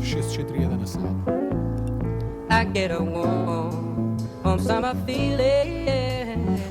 641 е сега. I get a warm summer feeling.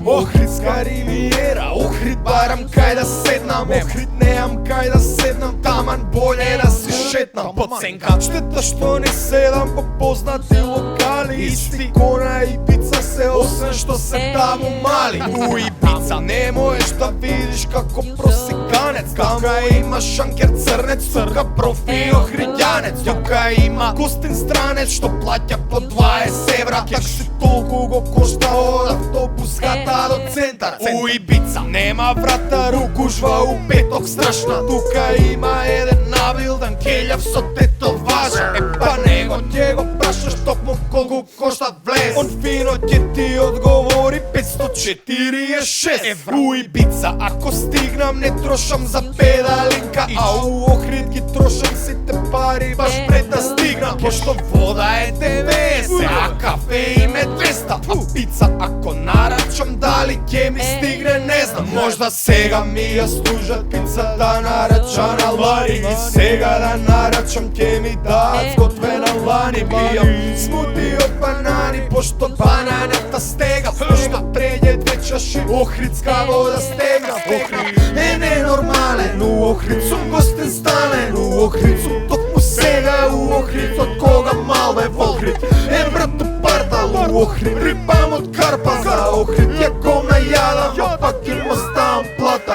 Охридска ривиера, Охрид барам кај да седнам, Охрид неам кај да седнам, таман боле да се шетнам по ценка. Штета што не седам по познати локали, исти кона и пица се, освен што се таму мали. Уи пица, не можеш да видиш како просеканец, тамо има шанкер црнец, тука профи охридјанец. Тука има гостин странец што плаќа по 20 евра, так се толку го кошта од автобуската до центар. Уи бица, нема врата, рукужва у петок страшна. Тука има еден набилдан келјав со тетоважа. Епа него ќе го прашаш токму колку кошта влез. Он фино ќе ти одговори 546 евра. Уи бица, ако стигнам не трошам за педалинка, а у Охрид ги трошам сите пари баш пред да стигнам. Пошто вода е 90, а кафе им е 200, а пица ако нарачам дали ќе ми стигне не знам. Можда сега ми ја служат пица да нарача на лани, и сега да нарачам ќе ми дадат сготвена лани. Пијам смути од банани, пошто бананата стега, пошто преѓе 2 чаши охридска вода стегна. Охрид е ненормален, у Охрид сум гостен стален, у Охрид сум токму сега, у Охрид од кога мал бе во Охрид е брато партал, у Охрид рипам од карпа, за Охрид ја комна јадам, а пак им оставам плата.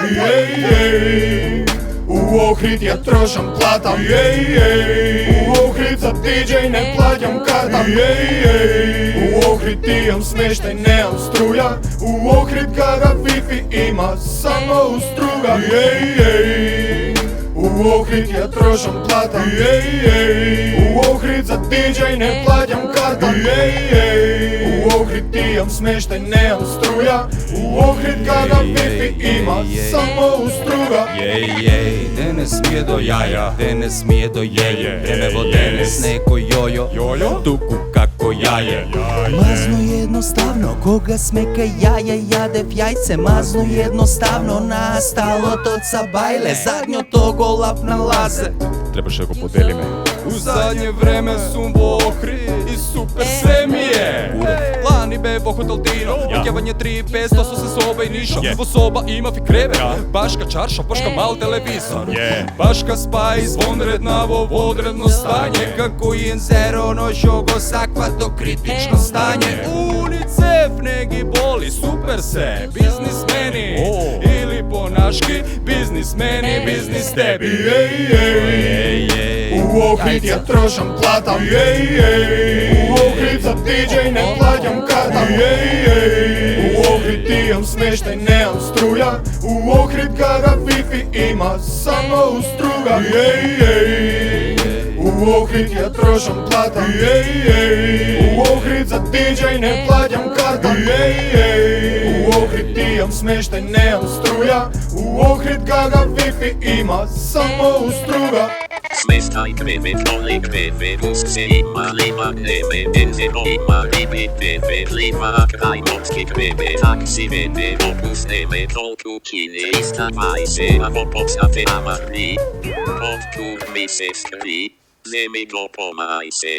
У Охрид ја трошам плата, у Охрид за диџеј не плаќам карта, у Охрид имам смештај, неам струја, у Охрид кага Вифи има само уструга. У Охрид ја трошам плата, у Охрид за диџеј не плаќам карта, у Охрид имам смештај, неам струја, у Охрид кага Вифи има само уструга. Денес ми е до јаја, денес ми е до јеје, време во денес некој јојо, туку како јаје. Мазно едноставно, кога сме кај јаја јадев јајце, мазно едноставно на сталот од Сабајле, задњото го лапна лазе. Требаше да го поделиме. У задње време сум во Охрид и супер се ми е. Лани бе во хотел Дино, јавање 3500 со се соба и нишо. Во соба имав и кревет, башка чаршаф, башка мал телевизор, башка спа извонредна во одредно стање, како Н0, но шо го саква до критично стање. Уницев не ги боли, супер се, бизнисмени, или по-нашки, бизнисмени, бизнис теби. У Охрид ја трошам плата, у Охрид за диџеј не плаќам карта, у Охрид имам смештај, неам струја, у Охрид кага Вифи има само уструга. У Охрид ја трошам плата, у Охрид за диџеј не плаќам карта, у Охрид имам смештај, неам струја, у Охрид кага Вифи има само уструга. Smestaj kreve, vole kreve, se ima leva kreve, benzero ima ribi kreve, leva kraj morske kreve, tak si vede, opusteme tolku čini, istavaj se, a vo podstate amarni, potkur mi se skri, zemi go pomaj se.